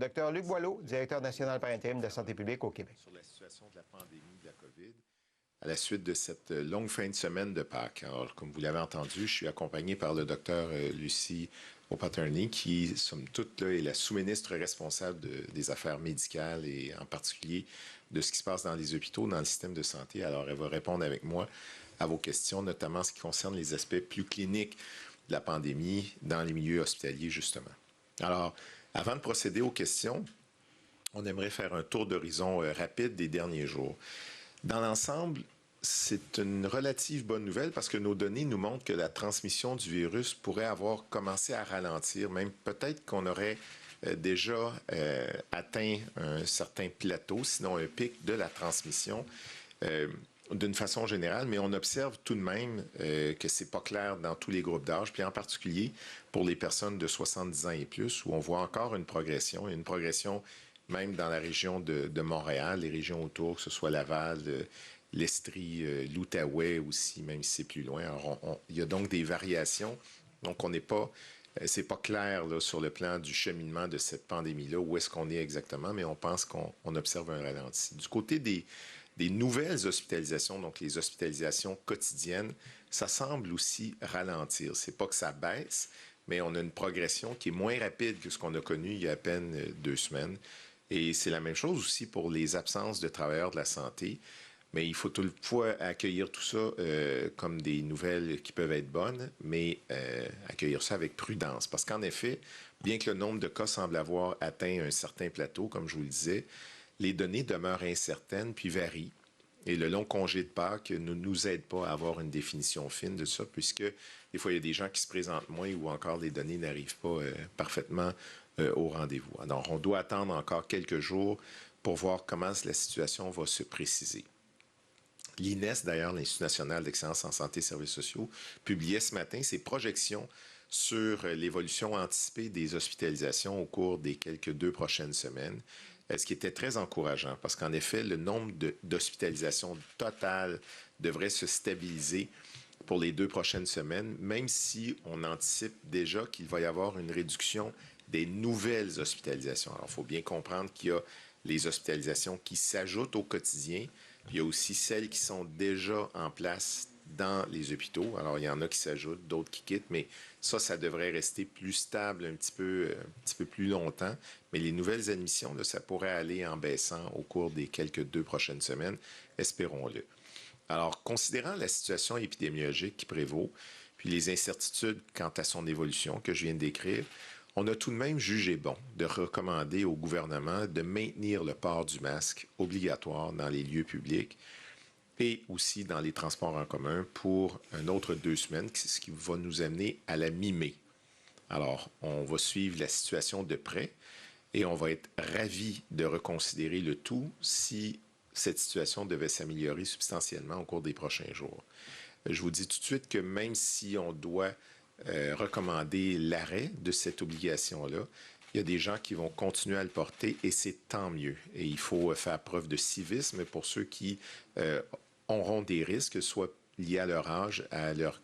Dr Luc Boileau, directeur national par intérim de la santé publique au Québec. Sur la situation de la pandémie de la COVID, à la suite de cette longue fin de semaine de Pâques. Alors, comme vous l'avez entendu, je suis accompagné par le docteur Lucie O'Patterney, qui, somme toute, là, est la sous-ministre responsable des affaires médicales et en particulier de ce qui se passe dans les hôpitaux, dans le système de santé. Alors, elle va répondre avec moi à vos questions, notamment ce qui concerne les aspects plus cliniques de la pandémie dans les milieux hospitaliers, justement. Alors, avant de procéder aux questions, on aimerait faire un tour d'horizon rapide des derniers jours. Dans l'ensemble, c'est une relative bonne nouvelle parce que nos données nous montrent que la transmission du virus pourrait avoir commencé à ralentir, même peut-être qu'on aurait déjà atteint un certain plateau, sinon un pic de la transmission d'une façon générale, mais on observe tout de même que c'est pas clair dans tous les groupes d'âge, puis en particulier pour les personnes de 70 ans et plus, où on voit encore une progression même dans la région de Montréal, les régions autour, que ce soit Laval, l'Estrie, l'Outaouais aussi, même si c'est plus loin. Alors, il y a donc des variations. Donc, on n'est pas, c'est pas clair là, sur le plan du cheminement de cette pandémie-là, où est-ce qu'on est exactement, mais on pense qu'on observe un ralenti. Du côté des nouvelles hospitalisations, donc les hospitalisations quotidiennes, ça semble aussi ralentir. C'est pas que ça baisse, mais on a une progression qui est moins rapide que ce qu'on a connu il y a à peine 2 semaines. Et c'est la même chose aussi pour les absences de travailleurs de la santé. Mais il faut toutefois accueillir tout ça comme des nouvelles qui peuvent être bonnes, mais accueillir ça avec prudence. Parce qu'en effet, bien que le nombre de cas semble avoir atteint un certain plateau, comme je vous le disais, les données demeurent incertaines puis varient. Et le long congé de Pâques ne nous aide pas à avoir une définition fine de ça, puisque des fois, il y a des gens qui se présentent moins ou encore les données n'arrivent pas parfaitement au rendez-vous. Alors, on doit attendre encore quelques jours pour voir comment la situation va se préciser. L'INES, d'ailleurs, l'Institut national d'excellence en santé et services sociaux, publiait ce matin ses projections sur l'évolution anticipée des hospitalisations au cours des quelques 2 prochaines semaines, ce qui était très encourageant parce qu'en effet, le nombre d'hospitalisations totales devrait se stabiliser pour les 2 prochaines semaines, même si on anticipe déjà qu'il va y avoir une réduction des nouvelles hospitalisations. Alors, il faut bien comprendre qu'il y a les hospitalisations qui s'ajoutent au quotidien, puis il y a aussi celles qui sont déjà en place dans les hôpitaux. Alors, il y en a qui s'ajoutent, d'autres qui quittent, mais ça devrait rester plus stable un petit peu plus longtemps. Mais les nouvelles admissions, là, ça pourrait aller en baissant au cours des quelques 2 prochaines semaines, espérons-le. Alors, considérant la situation épidémiologique qui prévaut, puis les incertitudes quant à son évolution que je viens de décrire, on a tout de même jugé bon de recommander au gouvernement de maintenir le port du masque obligatoire dans les lieux publics et aussi dans les transports en commun pour un autre 2 semaines, ce qui va nous amener à la mi-mai. Alors, on va suivre la situation de près et on va être ravis de reconsidérer le tout si cette situation devait s'améliorer substantiellement au cours des prochains jours. Je vous dis tout de suite que même si on doit recommander l'arrêt de cette obligation-là, il y a des gens qui vont continuer à le porter et c'est tant mieux. Et il faut faire preuve de civisme pour ceux qui auront des risques, soit liés à leur âge, à leur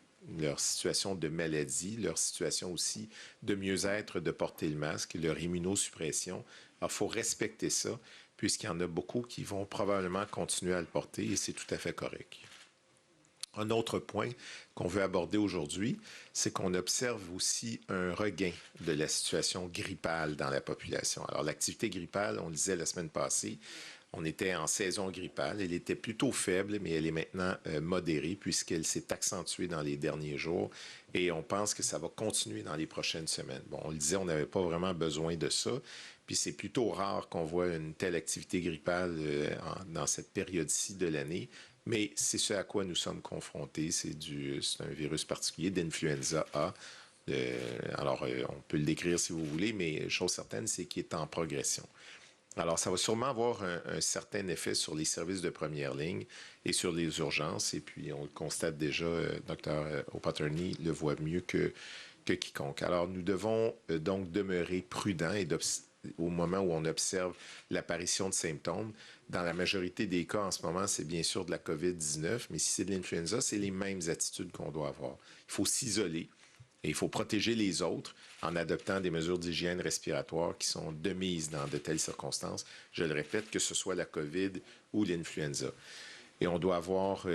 situation de maladie, leur situation aussi de mieux-être de porter le masque, leur immunosuppression. Alors, il faut respecter ça, puisqu'il y en a beaucoup qui vont probablement continuer à le porter et c'est tout à fait correct. Un autre point qu'on veut aborder aujourd'hui, c'est qu'on observe aussi un regain de la situation grippale dans la population. Alors, l'activité grippale, on le disait la semaine passée, on était en saison grippale. Elle était plutôt faible, mais elle est maintenant modérée puisqu'elle s'est accentuée dans les derniers jours et on pense que ça va continuer dans les prochaines semaines. Bon, on le disait, on n'avait pas vraiment besoin de ça. Puis c'est plutôt rare qu'on voit une telle activité grippale dans cette période-ci de l'année. Mais c'est ce à quoi nous sommes confrontés. C'est un virus particulier d'influenza A. On peut le décrire si vous voulez, mais chose certaine, c'est qu'il est en progression. Alors, ça va sûrement avoir un certain effet sur les services de première ligne et sur les urgences. Et puis, on le constate déjà, Dr O'Patterney le voit mieux que quiconque. Alors, nous devons donc demeurer prudents et au moment où on observe l'apparition de symptômes. Dans la majorité des cas, en ce moment, c'est bien sûr de la COVID-19, mais si c'est de l'influenza, c'est les mêmes attitudes qu'on doit avoir. Il faut s'isoler, Et il faut protéger les autres en adoptant des mesures d'hygiène respiratoire qui sont de mise dans de telles circonstances. Je le répète, que ce soit la COVID ou l'influenza. Et on doit avoir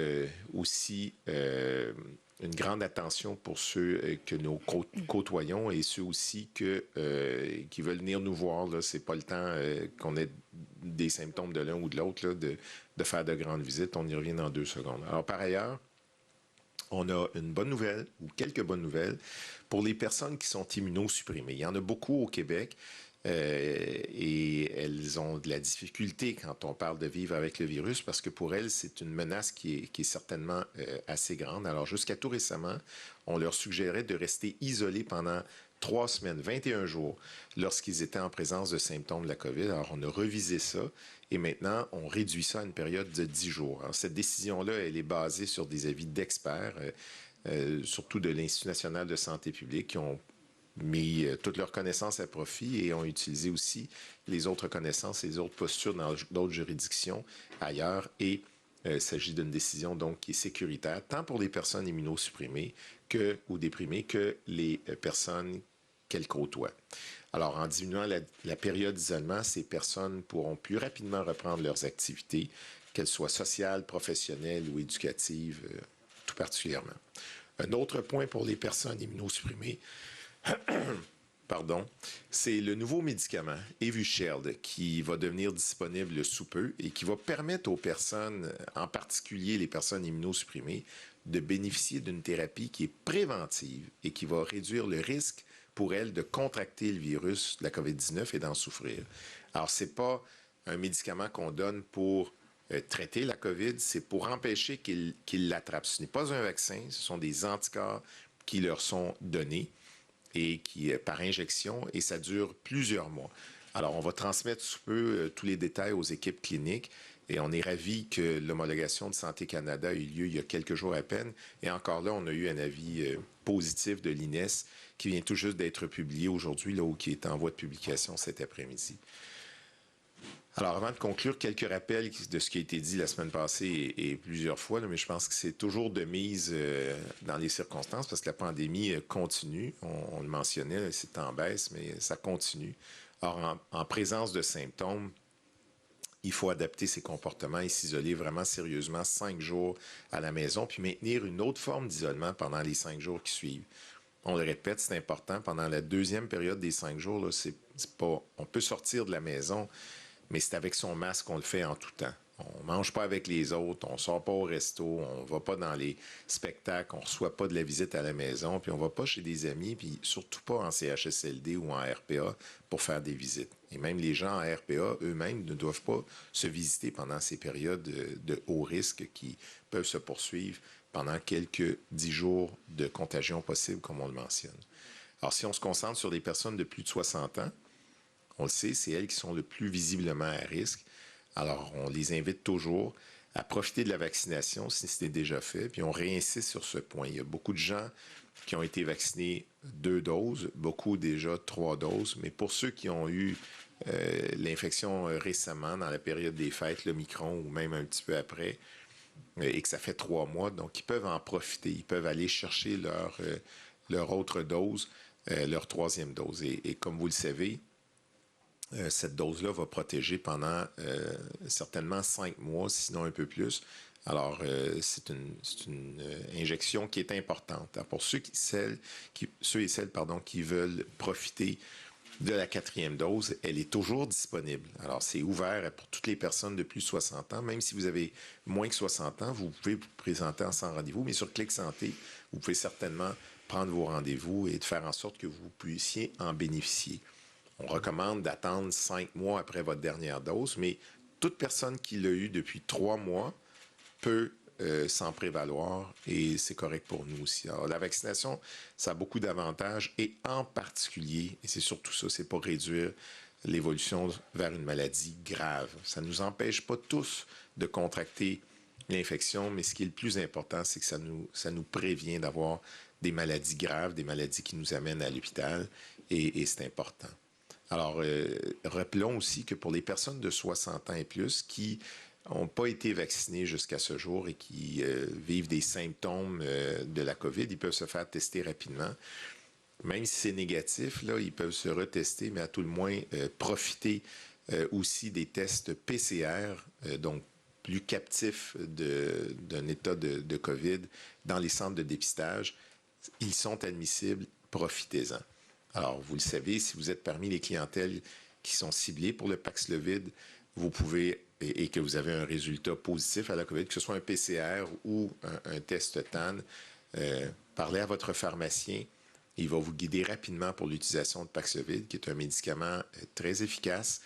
aussi une grande attention pour ceux que nous côtoyons et ceux aussi qui veulent venir nous voir. Ce n'est pas le temps qu'on ait des symptômes de l'un ou de l'autre de faire de grandes visites. On y revient dans 2 secondes. Alors, par ailleurs, on a une bonne nouvelle ou quelques bonnes nouvelles pour les personnes qui sont immunosupprimées. Il y en a beaucoup au Québec et elles ont de la difficulté quand on parle de vivre avec le virus parce que pour elles, c'est une menace qui est certainement assez grande. Alors, jusqu'à tout récemment, on leur suggérait de rester isolés pendant 3 semaines, 21 jours, lorsqu'ils étaient en présence de symptômes de la COVID. Alors, on a revisé ça et maintenant, on réduit ça à une période de 10 jours. Alors, cette décision-là, elle est basée sur des avis d'experts, surtout de l'Institut national de santé publique, qui ont mis toutes leurs connaissances à profit et ont utilisé aussi les autres connaissances et les autres postures dans d'autres juridictions ailleurs. Et il s'agit d'une décision donc qui est sécuritaire, tant pour les personnes immunosupprimées ou déprimées que les personnes qu'elles côtoient. Alors, en diminuant la période d'isolement, ces personnes pourront plus rapidement reprendre leurs activités, qu'elles soient sociales, professionnelles ou éducatives, tout particulièrement. Un autre point pour les personnes immunosupprimées, pardon, c'est le nouveau médicament Evusheld qui va devenir disponible sous peu et qui va permettre aux personnes, en particulier les personnes immunosupprimées, de bénéficier d'une thérapie qui est préventive et qui va réduire le risque pour elles de contracter le virus de la COVID-19 et d'en souffrir. Alors, ce n'est pas un médicament qu'on donne pour traiter la COVID, c'est pour empêcher qu'ils l'attrapent. Ce n'est pas un vaccin, ce sont des anticorps qui leur sont donnés et qui par injection, et ça dure plusieurs mois. Alors, on va transmettre sous peu tous les détails aux équipes cliniques et on est ravis que l'homologation de Santé Canada ait eu lieu il y a quelques jours à peine. Et encore là, on a eu un avis positif de l'INES qui vient tout juste d'être publié aujourd'hui, là, ou qui est en voie de publication cet après-midi. Alors, avant de conclure, quelques rappels de ce qui a été dit la semaine passée et plusieurs fois, là, mais je pense que c'est toujours de mise dans les circonstances parce que la pandémie continue. On le mentionnait, c'est en baisse, mais ça continue. Or, en présence de symptômes, il faut adapter ses comportements et s'isoler vraiment sérieusement 5 jours à la maison, puis maintenir une autre forme d'isolement pendant les 5 jours qui suivent. On le répète, c'est important. Pendant la deuxième période des 5 jours, là, c'est pas, on peut sortir de la maison, mais c'est avec son masque qu'on le fait en tout temps. On ne mange pas avec les autres, on ne sort pas au resto, on ne va pas dans les spectacles, on ne reçoit pas de la visite à la maison, puis on ne va pas chez des amis, puis surtout pas en CHSLD ou en RPA pour faire des visites. Et même les gens en RPA, eux-mêmes, ne doivent pas se visiter pendant ces périodes de haut risque qui peuvent se poursuivre pendant quelques 10 jours de contagion possible, comme on le mentionne. Alors, si on se concentre sur les personnes de plus de 60 ans, on le sait, c'est elles qui sont le plus visiblement à risque. Alors, on les invite toujours à profiter de la vaccination si c'était déjà fait, puis on réinsiste sur ce point. Il y a beaucoup de gens qui ont été vaccinés 2 doses, beaucoup déjà 3 doses, mais pour ceux qui ont eu l'infection récemment, dans la période des fêtes, le Omicron ou même un petit peu après, et que ça fait 3 mois, donc ils peuvent en profiter, ils peuvent aller chercher leur autre dose, leur 3e dose. Et comme vous le savez, cette dose-là va protéger pendant certainement 5 mois, sinon un peu plus. Alors, c'est une injection qui est importante. Alors, pour ceux et celles qui veulent profiter de la 4e dose, elle est toujours disponible. Alors, c'est ouvert pour toutes les personnes de plus de 60 ans. Même si vous avez moins que 60 ans, vous pouvez vous présenter en sans rendez-vous. Mais sur Clic Santé, vous pouvez certainement prendre vos rendez-vous et de faire en sorte que vous puissiez en bénéficier. On recommande d'attendre 5 mois après votre dernière dose, mais toute personne qui l'a eu depuis 3 mois peut s'en prévaloir et c'est correct pour nous aussi. Alors, la vaccination, ça a beaucoup d'avantages et en particulier, et c'est surtout ça, c'est pour réduire l'évolution vers une maladie grave. Ça ne nous empêche pas tous de contracter l'infection, mais ce qui est le plus important, c'est que ça nous prévient d'avoir des maladies graves, des maladies qui nous amènent à l'hôpital et c'est important. Alors, rappelons aussi que pour les personnes de 60 ans et plus qui n'ont pas été vaccinés jusqu'à ce jour et qui vivent des symptômes de la COVID, ils peuvent se faire tester rapidement. Même si c'est négatif, là, ils peuvent se retester, mais à tout le moins profiter aussi des tests PCR, donc plus captifs d'un état de COVID dans les centres de dépistage. Ils sont admissibles, profitez-en. Alors, vous le savez, si vous êtes parmi les clientèles qui sont ciblées pour le Paxlovid, vous pouvez, et que vous avez un résultat positif à la COVID, que ce soit un PCR ou un test TAN, parlez à votre pharmacien. Il va vous guider rapidement pour l'utilisation de Paxlovid, qui est un médicament très efficace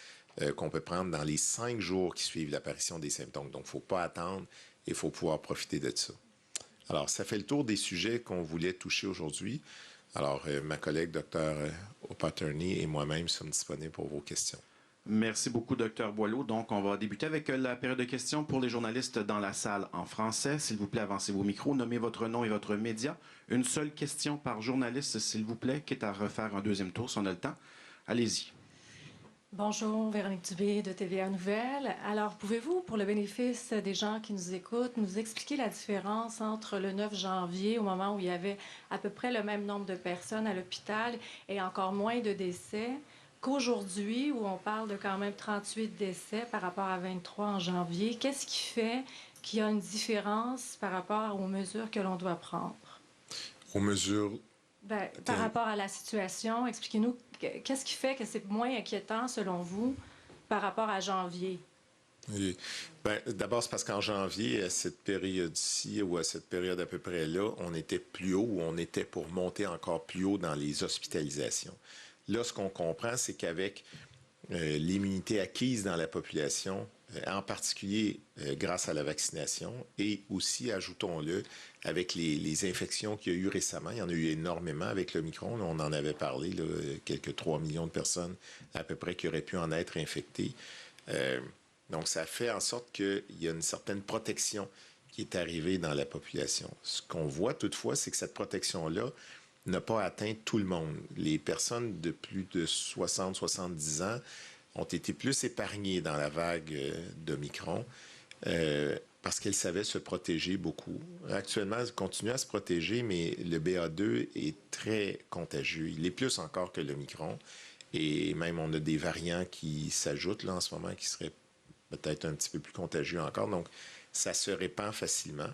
qu'on peut prendre dans les 5 jours qui suivent l'apparition des symptômes. Donc, il ne faut pas attendre et il faut pouvoir profiter de ça. Alors, ça fait le tour des sujets qu'on voulait toucher aujourd'hui. Alors, ma collègue, Dr. O'Patterney, et moi-même sommes disponibles pour vos questions. Merci beaucoup, Dr. Boileau. Donc, on va débuter avec la période de questions pour les journalistes dans la salle en français. S'il vous plaît, avancez vos micros, nommez votre nom et votre média. Une seule question par journaliste, s'il vous plaît, quitte à refaire un deuxième tour si on a le temps. Allez-y. Bonjour, Véronique Dubé de TVA Nouvelles. Alors, pouvez-vous, pour le bénéfice des gens qui nous écoutent, nous expliquer la différence entre le 9 janvier, au moment où il y avait à peu près le même nombre de personnes à l'hôpital et encore moins de décès, qu'aujourd'hui, où on parle de quand même 38 décès par rapport à 23 en janvier? Qu'est-ce qui fait qu'il y a une différence par rapport aux mesures que l'on doit prendre? Aux mesures... Par rapport à la situation, expliquez-nous, qu'est-ce qui fait que c'est moins inquiétant, selon vous, par rapport à janvier? Oui. D'abord, c'est parce qu'en janvier, à cette période-ci, ou à cette période à peu près là, on était plus haut, ou on était pour monter encore plus haut dans les hospitalisations. Là, ce qu'on comprend, c'est qu'avec l'immunité acquise dans la population, en particulier grâce à la vaccination, et aussi, ajoutons-le, avec les infections qu'il y a eu récemment, il y en a eu énormément avec l'Omicron, on en avait parlé, là, quelques 3 millions de personnes à peu près qui auraient pu en être infectées. Donc, ça fait en sorte qu'il y a une certaine protection qui est arrivée dans la population. Ce qu'on voit toutefois, c'est que cette protection-là n'a pas atteint tout le monde. Les personnes de plus de 60-70 ans ont été plus épargnées dans la vague d'Omicron parce qu'elles savaient se protéger beaucoup. Actuellement, elles continuent à se protéger, mais le BA2 est très contagieux. Il est plus encore que l'Omicron. Et même, on a des variants qui s'ajoutent là en ce moment qui seraient peut-être un petit peu plus contagieux encore. Donc, ça se répand facilement.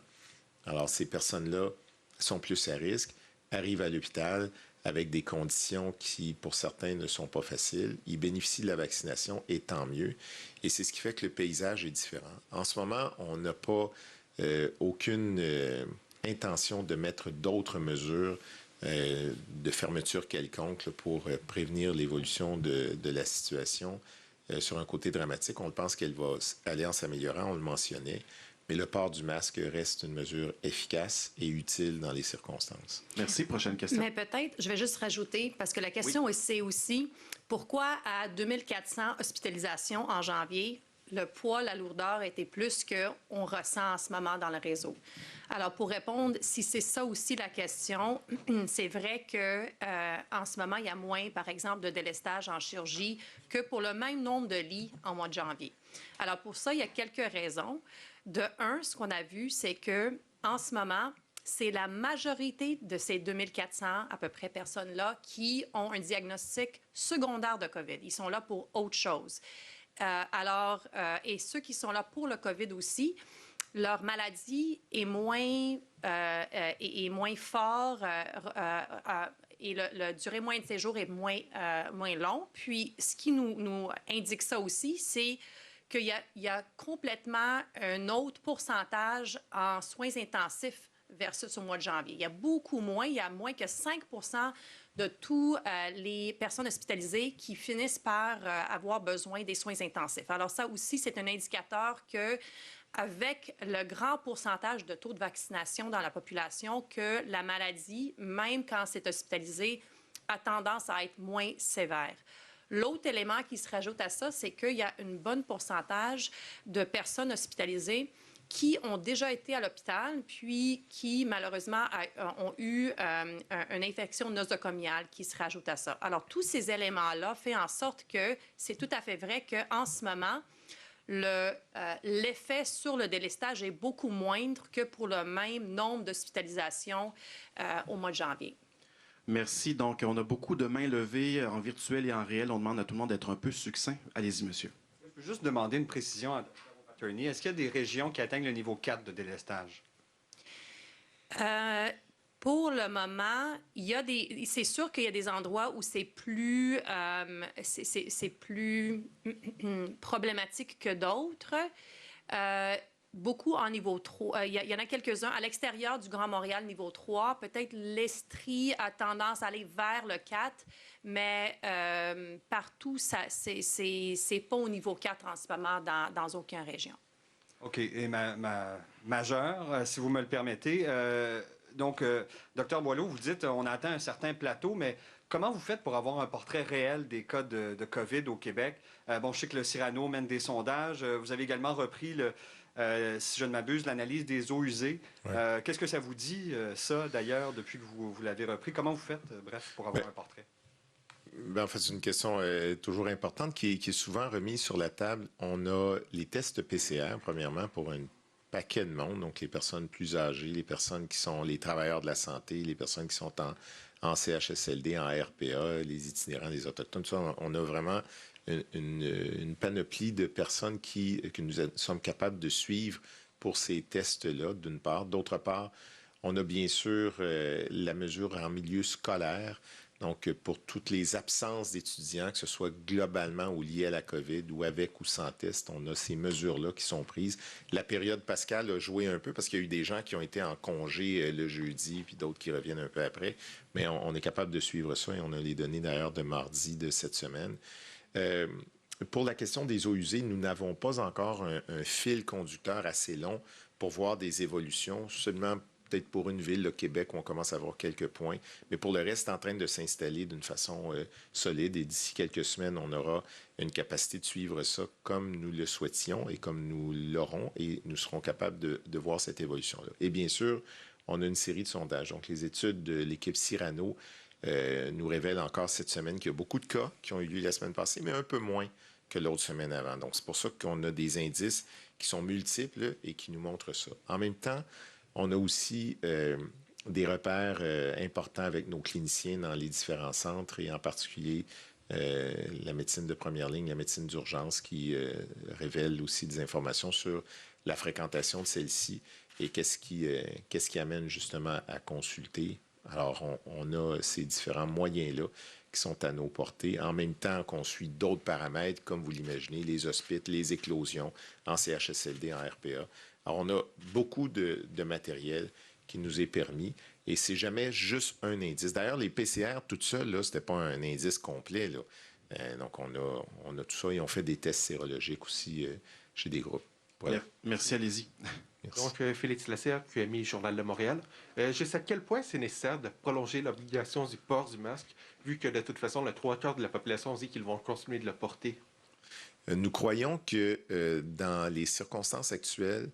Alors, ces personnes-là sont plus à risque, arrivent à l'hôpital avec des conditions qui, pour certains, ne sont pas faciles. Ils bénéficient de la vaccination, et tant mieux. Et c'est ce qui fait que le paysage est différent. En ce moment, on n'a pas aucune intention de mettre d'autres mesures de fermeture quelconque là, pour prévenir l'évolution de la situation. Sur un côté dramatique, on pense qu'elle va aller en s'améliorant, on le mentionnait, mais le port du masque reste une mesure efficace et utile dans les circonstances. Merci. Prochaine question. Mais peut-être, je vais juste rajouter, parce que la question c'est aussi, pourquoi à 2400 hospitalisations en janvier, le poids, la lourdeur était plus qu'on ressent en ce moment dans le réseau? Alors, pour répondre, si c'est ça aussi la question, c'est vrai qu'en ce moment, il y a moins, par exemple, de délestage en chirurgie que pour le même nombre de lits en mois de janvier. Alors, pour ça, il y a quelques raisons. De un, ce qu'on a vu, c'est que en ce moment, c'est la majorité de ces 2400 à peu près personnes-là qui ont un diagnostic secondaire de COVID. Ils sont là pour autre chose. Et ceux qui sont là pour le COVID aussi, leur maladie est moins fort et la durée moyenne de séjour est moins long. Puis, ce qui nous indique ça aussi, c'est qu'il y a complètement un autre pourcentage en soins intensifs versus au mois de janvier. Il y a beaucoup moins, il y a moins que 5 de toutes les personnes hospitalisées qui finissent par avoir besoin des soins intensifs. Alors ça aussi, c'est un indicateur que avec le grand pourcentage de taux de vaccination dans la population, que la maladie, même quand c'est hospitalisé, a tendance à être moins sévère. L'autre élément qui se rajoute à ça, c'est qu'il y a un bon pourcentage de personnes hospitalisées qui ont déjà été à l'hôpital, puis qui, malheureusement, ont eu une infection nosocomiale qui se rajoute à ça. Alors, tous ces éléments-là font en sorte que c'est tout à fait vrai qu'en ce moment, l'effet sur le délestage est beaucoup moindre que pour le même nombre d'hospitalisations au mois de janvier. Merci. Donc, on a beaucoup de mains levées en virtuel et en réel. On demande à tout le monde d'être un peu succinct. Allez-y, monsieur. Je peux juste demander une précision à Dr. Paterny. Est-ce qu'il y a des régions qui atteignent le niveau 4 de délestage? Pour le moment, c'est sûr qu'il y a des endroits où c'est plus problématique que d'autres. Beaucoup en niveau 3. Il y en a quelques-uns à l'extérieur du Grand Montréal, niveau 3. Peut-être l'Estrie a tendance à aller vers le 4, mais partout, c'est pas au niveau 4 en ce moment dans aucune région. OK. Et majeur, si vous me le permettez. Donc, Dr. Boileau, vous dites on a atteint un certain plateau, mais comment vous faites pour avoir un portrait réel des cas de COVID au Québec? Bon, je sais que le Cyrano mène des sondages. Vous avez également repris, si je ne m'abuse, l'analyse des eaux usées. Ouais. Qu'est-ce que ça vous dit, ça, d'ailleurs, depuis que vous l'avez repris? Comment vous faites, bref, pour avoir un portrait? En fait, c'est une question toujours importante qui est souvent remise sur la table. On a les tests PCR, premièrement, pour un paquet de monde, donc les personnes plus âgées, les personnes qui sont les travailleurs de la santé, les personnes qui sont en CHSLD, en RPA, les itinérants, les autochtones, tout ça. On a vraiment une panoplie de personnes que nous sommes capables de suivre pour ces tests-là, d'une part. D'autre part, on a bien sûr la mesure en milieu scolaire. Donc, pour toutes les absences d'étudiants, que ce soit globalement ou lié à la COVID ou avec ou sans test, on a ces mesures-là qui sont prises. La période pascale a joué un peu parce qu'il y a eu des gens qui ont été en congé le jeudi, puis d'autres qui reviennent un peu après. Mais on est capable de suivre ça et on a les données d'ailleurs de mardi de cette semaine. Pour la question des eaux usées, nous n'avons pas encore un fil conducteur assez long pour voir des évolutions, seulement peut-être pour une ville, le Québec, où on commence à avoir quelques points. Mais pour le reste, c'est en train de s'installer d'une façon solide. Et d'ici quelques semaines, on aura une capacité de suivre ça comme nous le souhaitions et comme nous l'aurons. Et nous serons capables de voir cette évolution-là. Et bien sûr, on a une série de sondages. Donc, les études de l'équipe Cyrano nous révèlent encore cette semaine qu'il y a beaucoup de cas qui ont eu lieu la semaine passée, mais un peu moins que l'autre semaine avant. Donc, c'est pour ça qu'on a des indices qui sont multiples et qui nous montrent ça. En même temps, on a aussi des repères importants avec nos cliniciens dans les différents centres et en particulier la médecine de première ligne, la médecine d'urgence qui révèle aussi des informations sur la fréquentation de celle-ci et qu'est-ce qui amène justement à consulter. Alors, on a ces différents moyens-là qui sont à nos portées, en même temps qu'on suit d'autres paramètres, comme vous l'imaginez, les hospices, les éclosions en CHSLD, en RPA. Alors, on a beaucoup de matériel qui nous est permis et c'est jamais juste un indice. D'ailleurs, les PCR, tout seul, là, c'était pas un indice complet, là. Donc, on a tout ça et on fait des tests sérologiques aussi chez des groupes. Voilà. Merci, allez-y. Merci. Donc, Félix Lasserre, QMI, Journal de Montréal. Jusqu'à quel point c'est nécessaire de prolonger l'obligation du port du masque, vu que de toute façon, le 3/4 de la population dit qu'ils vont continuer de le porter? Nous croyons que dans les circonstances actuelles,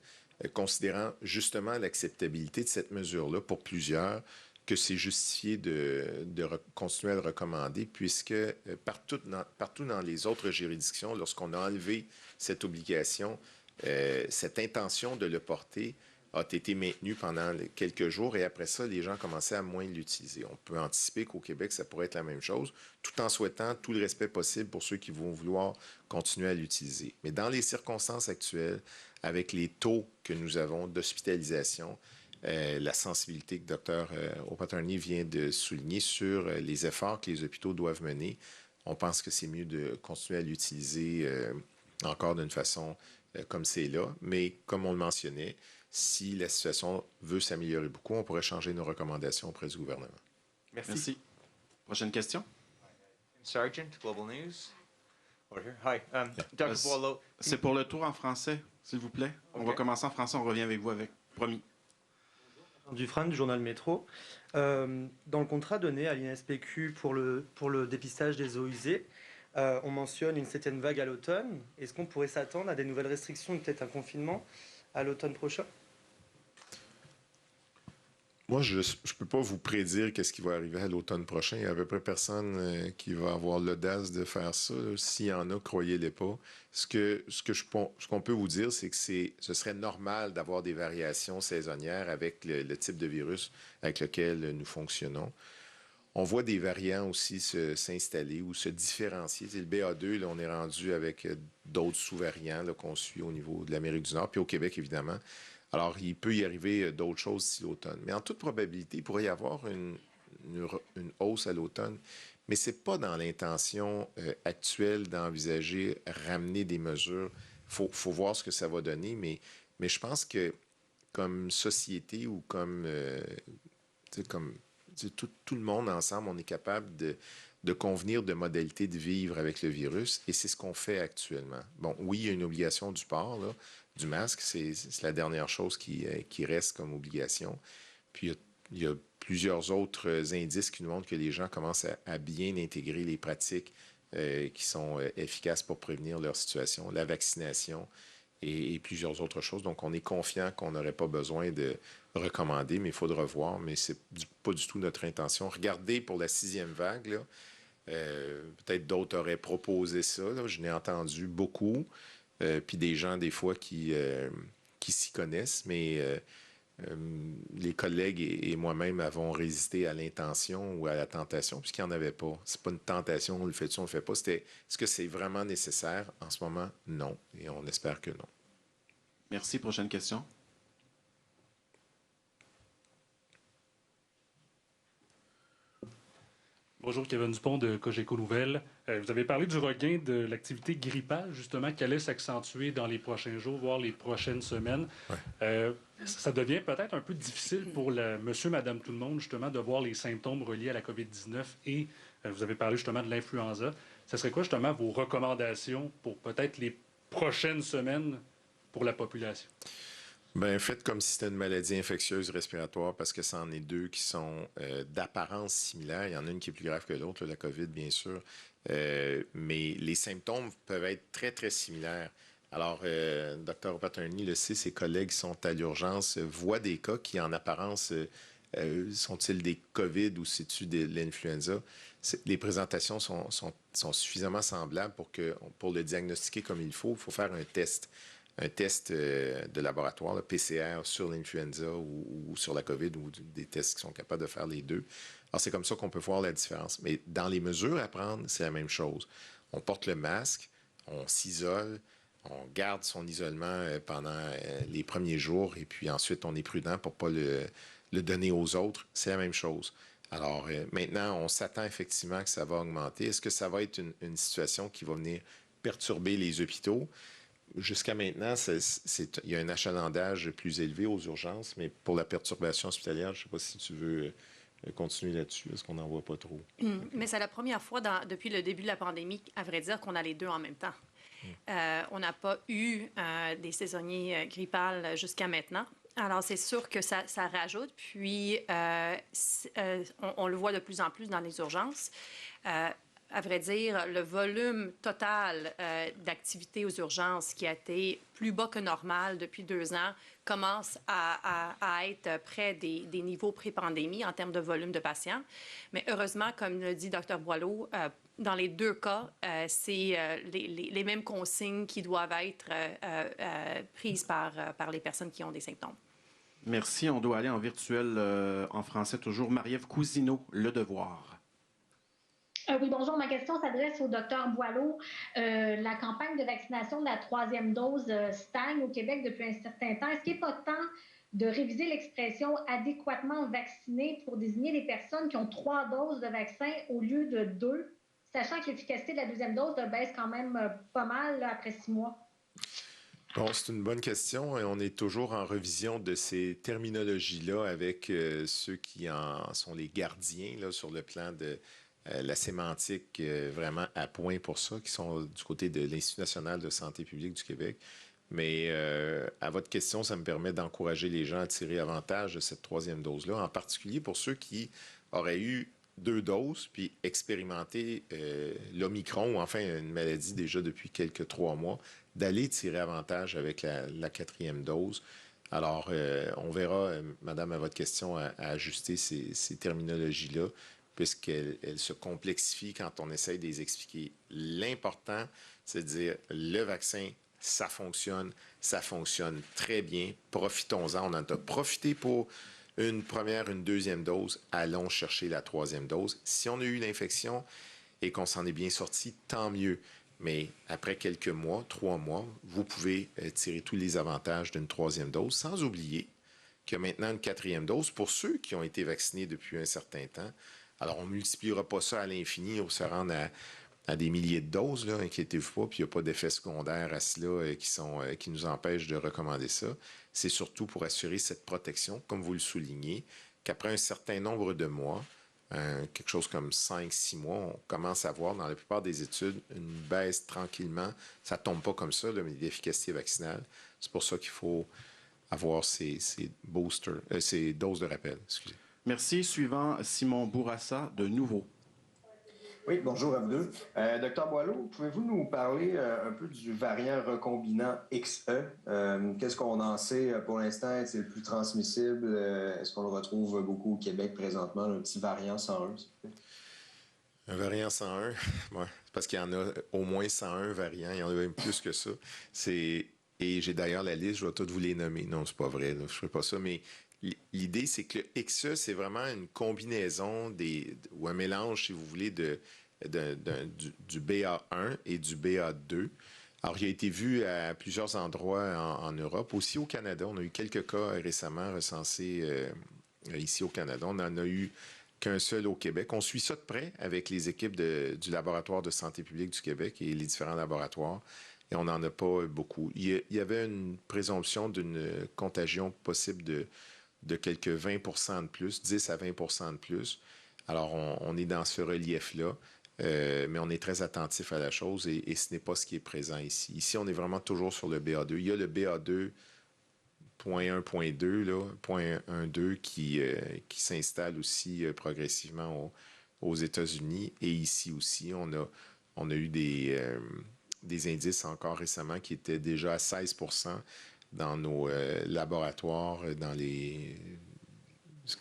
considérant justement l'acceptabilité de cette mesure-là pour plusieurs, que c'est justifié de continuer à le recommander, puisque partout dans les autres juridictions, lorsqu'on a enlevé cette obligation, cette intention de le porter a été maintenue pendant quelques jours et après ça, les gens commençaient à moins l'utiliser. On peut anticiper qu'au Québec, ça pourrait être la même chose, tout en souhaitant tout le respect possible pour ceux qui vont vouloir continuer à l'utiliser. Mais dans les circonstances actuelles, avec les taux que nous avons d'hospitalisation, la sensibilité que Dr. Paterny vient de souligner sur les efforts que les hôpitaux doivent mener, on pense que c'est mieux de continuer à l'utiliser encore d'une façon comme c'est là. Mais comme on le mentionnait, si la situation veut s'améliorer beaucoup, on pourrait changer nos recommandations auprès du gouvernement. Merci. Merci. Prochaine question. Sargent, Global News. Over here. Hi, Dr. Boileau. C'est pour le tour en français, s'il vous plaît. On va commencer en français, on revient avec vous avec. Promis. Dufresne, du journal Métro. Dans le contrat donné à l'INSPQ pour le dépistage des eaux usées, on mentionne une 7e vague à l'automne. Est-ce qu'on pourrait s'attendre à des nouvelles restrictions, peut-être un confinement à l'automne prochain? Moi, je ne peux pas vous prédire qu'est-ce qui va arriver à l'automne prochain. Il n'y a à peu près personne qui va avoir l'audace de faire ça. S'il y en a, croyez-les pas. Ce qu'on peut vous dire, c'est que ce serait normal d'avoir des variations saisonnières avec le type de virus avec lequel nous fonctionnons. On voit des variants aussi s'installer ou se différencier. Le BA2, là, on est rendu avec d'autres sous-variants là, qu'on suit au niveau de l'Amérique du Nord, puis au Québec, évidemment. Alors, il peut y arriver d'autres choses d'ici l'automne. Mais en toute probabilité, il pourrait y avoir une hausse à l'automne. Mais ce n'est pas dans l'intention actuelle d'envisager ramener des mesures. Il faut voir ce que ça va donner. Mais je pense que comme société ou comme tout le monde ensemble, on est capable de convenir de modalités de vivre avec le virus. Et c'est ce qu'on fait actuellement. Bon, oui, il y a une obligation du port, là, du masque. C'est la dernière chose qui reste comme obligation. Puis, il y a plusieurs autres indices qui nous montrent que les gens commencent à bien intégrer les pratiques qui sont efficaces pour prévenir leur situation, la vaccination et plusieurs autres choses. Donc, on est confiant qu'on n'aurait pas besoin de recommander, mais il faudra voir. Mais ce n'est pas du tout notre intention. Regardez pour la 6e vague, là, peut-être d'autres auraient proposé ça. Là. Je n'ai entendu beaucoup. Puis des gens, des fois, qui s'y connaissent, mais les collègues et moi-même avons résisté à l'intention ou à la tentation, puisqu'il n'y en avait pas. C'est pas une tentation, on le fait-tu, on le fait pas. Est-ce que c'est vraiment nécessaire? En ce moment, non. Et on espère que non. Merci. Prochaine question. Bonjour, Kevin Dupont de Cogeco Nouvelles. Vous avez parlé du regain de l'activité grippale, justement, qui allait s'accentuer dans les prochains jours, voire les prochaines semaines. Ouais. Ça devient peut-être un peu difficile pour monsieur, madame, tout le monde, justement, de voir les symptômes reliés à la COVID-19 et vous avez parlé justement de l'influenza. Ce serait quoi, justement, vos recommandations pour peut-être les prochaines semaines pour la population? Bien, faites comme si c'était une maladie infectieuse respiratoire parce que c'en est deux qui sont d'apparence similaire. Il y en a une qui est plus grave que l'autre, la COVID, bien sûr. Mais les symptômes peuvent être très, très similaires. Alors, Dr. Paterny le sait, ses collègues sont à l'urgence, voient des cas qui, en apparence, sont-ils des COVID ou c'est-tu de l'influenza? Les présentations sont suffisamment semblables pour le diagnostiquer comme il faut faire un test. Un test de laboratoire, le PCR, sur l'influenza ou sur la COVID, ou des tests qui sont capables de faire les deux. Alors, c'est comme ça qu'on peut voir la différence. Mais dans les mesures à prendre, c'est la même chose. On porte le masque, on s'isole, on garde son isolement pendant les premiers jours, et puis ensuite, on est prudent pour ne pas le donner aux autres. C'est la même chose. Alors, maintenant, on s'attend effectivement que ça va augmenter. Est-ce que ça va être une situation qui va venir perturber les hôpitaux? Jusqu'à maintenant, il y a un achalandage plus élevé aux urgences, mais pour la perturbation hospitalière, je ne sais pas si tu veux continuer là-dessus. Est-ce qu'on n'en voit pas trop? Mais c'est la première fois depuis le début de la pandémie, à vrai dire, qu'on a les deux en même temps. On n'a pas eu des saisonniers grippales jusqu'à maintenant. Alors, c'est sûr que ça rajoute. Puis, on le voit de plus en plus dans les urgences. À vrai dire, le volume total d'activité aux urgences qui a été plus bas que normal depuis 2 ans commence à être près des niveaux pré-pandémie en termes de volume de patients. Mais heureusement, comme le dit Dr. Boileau, dans les deux cas, c'est les mêmes consignes qui doivent être prises par les personnes qui ont des symptômes. Merci. On doit aller en virtuel en français toujours. Marie-Ève Cousineau, Le Devoir. Oui, bonjour. Ma question s'adresse au Dr. Boileau. La campagne de vaccination de la 3e dose stagne au Québec depuis un certain temps. Est-ce qu'il n'est pas temps de réviser l'expression adéquatement vacciné pour désigner les personnes qui ont 3 doses de vaccin au lieu de 2, sachant que l'efficacité de la 2e dose baisse quand même pas mal là, après 6 mois? Bon, c'est une bonne question et on est toujours en revision de ces terminologies-là avec ceux qui en sont les gardiens là, sur le plan de la sémantique vraiment à point pour ça, qui sont du côté de l'Institut national de santé publique du Québec. Mais à votre question, ça me permet d'encourager les gens à tirer avantage de cette 3e dose-là, en particulier pour ceux qui auraient eu 2 doses, puis expérimenter l'Omicron, ou enfin une maladie déjà depuis quelques 3 mois, d'aller tirer avantage avec la 4e dose. Alors, on verra, Madame, à votre question, à ajuster ces terminologies-là, puisqu'elles se complexifient quand on essaye de les expliquer. L'important, c'est de dire le vaccin, ça fonctionne très bien. Profitons-en. On en a profité pour une première, une deuxième dose. Allons chercher la troisième dose. Si on a eu l'infection et qu'on s'en est bien sorti, tant mieux. Mais après quelques mois, 3 mois, vous pouvez tirer tous les avantages d'une troisième dose, sans oublier qu'il y a maintenant une quatrième dose pour ceux qui ont été vaccinés depuis un certain temps. Alors, on ne multipliera pas ça à l'infini, on se rend à des milliers de doses, là, inquiétez-vous pas, puis il n'y a pas d'effets secondaires à cela qui nous empêchent de recommander ça. C'est surtout pour assurer cette protection, comme vous le soulignez, qu'après un certain nombre de mois, quelque chose comme 5-6 mois, on commence à voir dans la plupart des études une baisse tranquillement. Ça ne tombe pas comme ça, là, mais l'efficacité vaccinale. C'est pour ça qu'il faut avoir ces boosters, ces doses de rappel. Excusez. Merci. Suivant, Simon Bourassa, de Nouveau. Oui, bonjour à vous deux. Docteur Boileau, pouvez-vous nous parler un peu du variant recombinant XE? Qu'est-ce qu'on en sait pour l'instant? Est-ce le plus transmissible? Est-ce qu'on le retrouve beaucoup au Québec présentement, un petit variant 101? Un variant 101, ouais, parce qu'il y en a au moins 101 variants, il y en a même plus que ça. Et j'ai d'ailleurs la liste, je vais toutes vous les nommer. Non, c'est pas vrai, là, je ne ferai pas ça, mais l'idée, c'est que le XE, c'est vraiment une combinaison ou un mélange, si vous voulez, du BA1 et du BA2. Alors, il a été vu à plusieurs endroits en Europe, aussi au Canada. On a eu quelques cas récemment recensés ici au Canada. On n'en a eu qu'un seul au Québec. On suit ça de près avec les équipes du laboratoire de santé publique du Québec et les différents laboratoires. Et on n'en a pas beaucoup. Il y avait une présomption d'une contagion possible de quelques 20 % de plus, 10 à 20 % de plus. Alors, on est dans ce relief-là, mais on est très attentif à la chose et ce n'est pas ce qui est présent ici. Ici, on est vraiment toujours sur le BA2. Il y a le BA2.1.2, là, 0.12 qui s'installe aussi progressivement aux États-Unis. Et ici aussi, on a eu des indices encore récemment qui étaient déjà à 16 % dans nos laboratoires,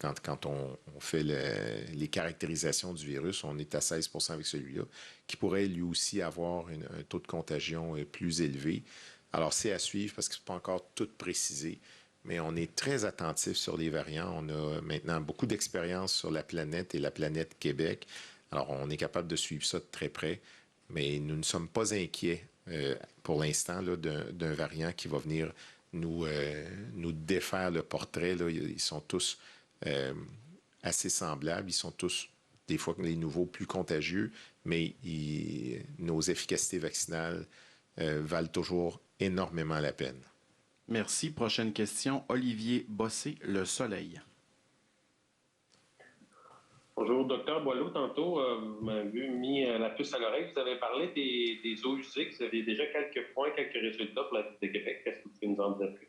quand on fait les caractérisations du virus, on est à 16 % avec celui-là, qui pourrait lui aussi avoir un taux de contagion plus élevé. Alors, c'est à suivre parce que ce n'est pas encore tout précisé, mais on est très attentif sur les variants. On a maintenant beaucoup d'expérience sur la planète et la planète Québec. Alors, on est capable de suivre ça de très près, mais nous ne sommes pas inquiets pour l'instant d'un variant qui va venir nous défaire le portrait. Là. Ils sont tous assez semblables. Ils sont tous, des fois, les nouveaux plus contagieux, mais nos efficacités vaccinales valent toujours énormément la peine. Merci. Prochaine question, Olivier Bossé, Le Soleil. Bonjour, docteur Boileau. Tantôt, vous m'avez mis la puce à l'oreille. Vous avez parlé des eaux usées. Vous avez déjà quelques points, quelques résultats pour la Ville de Québec. Est-ce que vous pouvez nous en dire plus?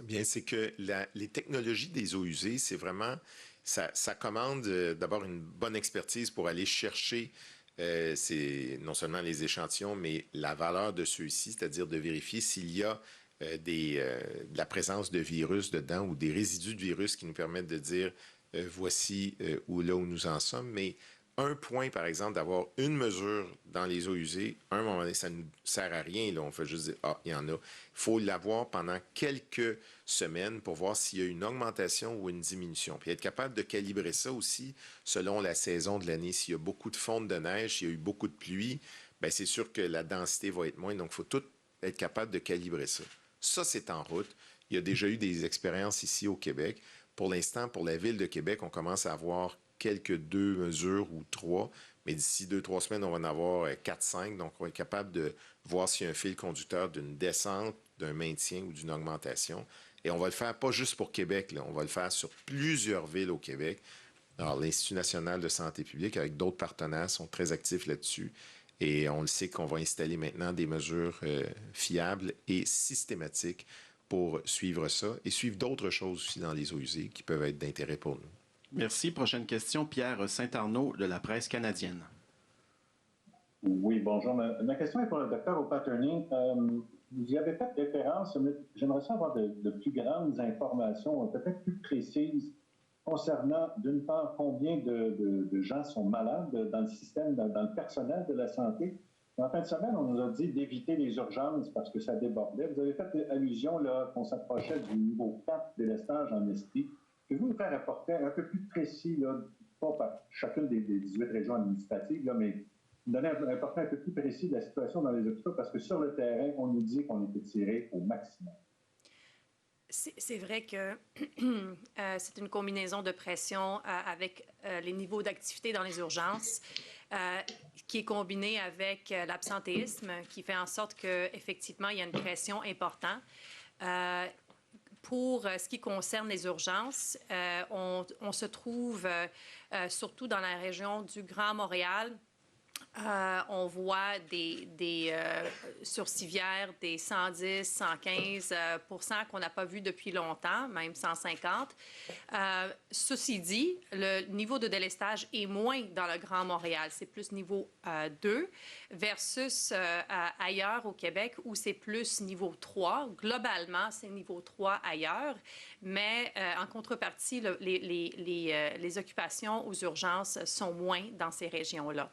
Bien, c'est que les technologies des eaux usées, c'est vraiment, ça commande d'abord une bonne expertise pour aller chercher c'est non seulement les échantillons, mais la valeur de ceux-ci, c'est-à-dire de vérifier s'il y a de la présence de virus dedans ou des résidus de virus qui nous permettent de dire voici où nous en sommes. Mais un point, par exemple, d'avoir une mesure dans les eaux usées, à un moment donné, ça ne nous sert à rien. Là. On fait juste dire, il y en a. Il faut l'avoir pendant quelques semaines pour voir s'il y a une augmentation ou une diminution. Puis être capable de calibrer ça aussi selon la saison de l'année. S'il y a beaucoup de fonte de neige, s'il y a eu beaucoup de pluie, bien, c'est sûr que la densité va être moindre. Donc, il faut tout être capable de calibrer ça. Ça, c'est en route. Il y a déjà eu des expériences ici au Québec. Pour l'instant, pour la Ville de Québec, on commence à avoir quelques 2 mesures ou 3, mais d'ici 2-3 semaines, on va en avoir 4-5. Donc, on va être capable de voir s'il y a un fil conducteur d'une descente, d'un maintien ou d'une augmentation. Et on va le faire pas juste pour Québec, là. On va le faire sur plusieurs villes au Québec. Alors, l'Institut national de santé publique, avec d'autres partenaires, sont très actifs là-dessus. Et on le sait qu'on va installer maintenant des mesures fiables et systématiques pour suivre ça et suivre d'autres choses aussi dans les eaux usées qui peuvent être d'intérêt pour nous. Merci. Prochaine question, Pierre Saint-Arnaud de la presse canadienne. Oui, bonjour. Ma question est pour le docteur O'Patterney. Vous y avez fait référence, mais j'aimerais savoir de plus grandes informations, peut-être plus précises, concernant, d'une part, combien de gens sont malades dans le système, dans le personnel de la santé. En fin de semaine, on nous a dit d'éviter les urgences parce que ça débordait. Vous avez fait allusion là qu'on s'approchait du niveau 4 délestage en Estrie. Pouvez-vous nous faire apporter un peu plus précis, là, pas par chacune des 18 régions administratives, là, mais donner un portrait un peu plus précis de la situation dans les hôpitaux, parce que sur le terrain, on nous dit qu'on était tiré au maximum. C'est vrai que c'est une combinaison de pression avec les niveaux d'activité dans les urgences qui est combinée avec l'absentéisme qui fait en sorte qu'effectivement, il y a une pression importante. Pour ce qui concerne les urgences, on se trouve surtout dans la région du Grand Montréal. On voit des surcivières, des 110, 115 qu'on n'a pas vu depuis longtemps, même 150. Ceci dit, le niveau de délestage est moins dans le Grand Montréal. C'est plus niveau 2 versus ailleurs au Québec où c'est plus niveau 3. Globalement, c'est niveau 3 ailleurs, mais en contrepartie, les occupations aux urgences sont moins dans ces régions-là.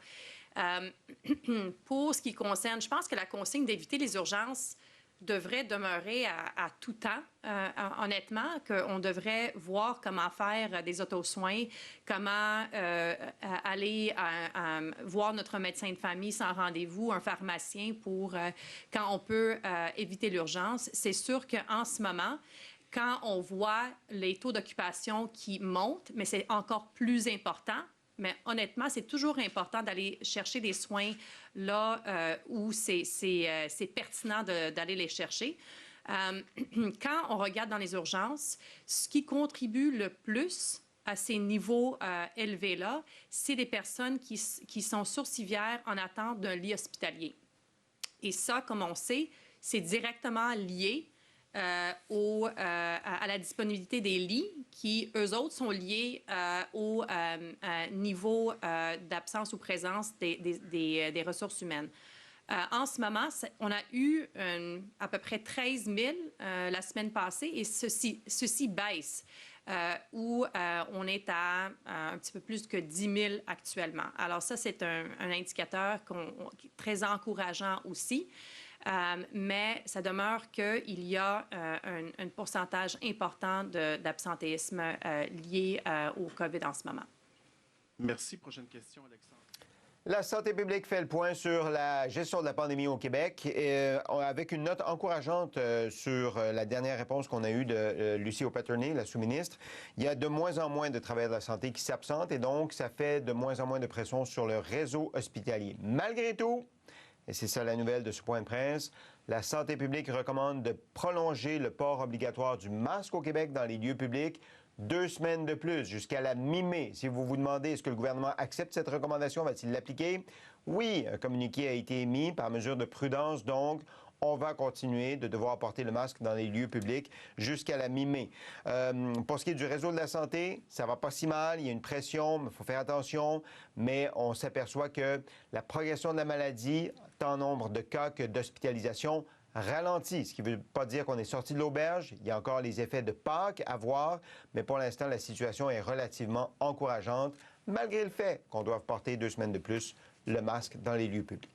Pour ce qui concerne, je pense que la consigne d'éviter les urgences devrait demeurer à tout temps. Honnêtement, qu'on devrait voir comment faire des autosoins, comment aller voir notre médecin de famille sans rendez-vous, un pharmacien pour quand on peut éviter l'urgence. C'est sûr qu'en ce moment, quand on voit les taux d'occupation qui montent, mais c'est encore plus important. Mais honnêtement, c'est toujours important d'aller chercher des soins là où c'est pertinent d'aller les chercher. Quand on regarde dans les urgences, ce qui contribue le plus à ces niveaux élevés-là, c'est des personnes qui sont surcivières en attente d'un lit hospitalier. Et ça, comme on sait, c'est directement lié à la disponibilité des lits qui, eux autres, sont liés au niveau d'absence ou présence des ressources humaines. En ce moment, on a eu à peu près 13 000 la semaine passée et ceci baisse, où on est à un petit peu plus que 10 000 actuellement. Alors ça, c'est un indicateur qui est très encourageant aussi. Mais ça demeure qu'il y a un pourcentage important d'absentéisme lié au COVID en ce moment. Merci. Prochaine question, Alexandre. La santé publique fait le point sur la gestion de la pandémie au Québec avec une note encourageante sur la dernière réponse qu'on a eue de Lucie O'Patterney, la sous-ministre. Il y a de moins en moins de travailleurs de la santé qui s'absentent et donc ça fait de moins en moins de pression sur le réseau hospitalier. Malgré tout, et c'est ça la nouvelle de ce point de presse, la santé publique recommande de prolonger le port obligatoire du masque au Québec dans les lieux publics 2 semaines de plus, jusqu'à la mi-mai. Si vous vous demandez est-ce que le gouvernement accepte cette recommandation, va-t-il l'appliquer? Oui, un communiqué a été émis par mesure de prudence, donc on va continuer de devoir porter le masque dans les lieux publics jusqu'à la mi-mai. Pour ce qui est du réseau de la santé, ça va pas si mal. Il y a une pression, il faut faire attention, mais on s'aperçoit que la progression de la maladie, tant nombre de cas que d'hospitalisation, ralentit, ce qui ne veut pas dire qu'on est sorti de l'auberge. Il y a encore les effets de Pâques à voir, mais pour l'instant, la situation est relativement encourageante, malgré le fait qu'on doive porter 2 semaines de plus le masque dans les lieux publics.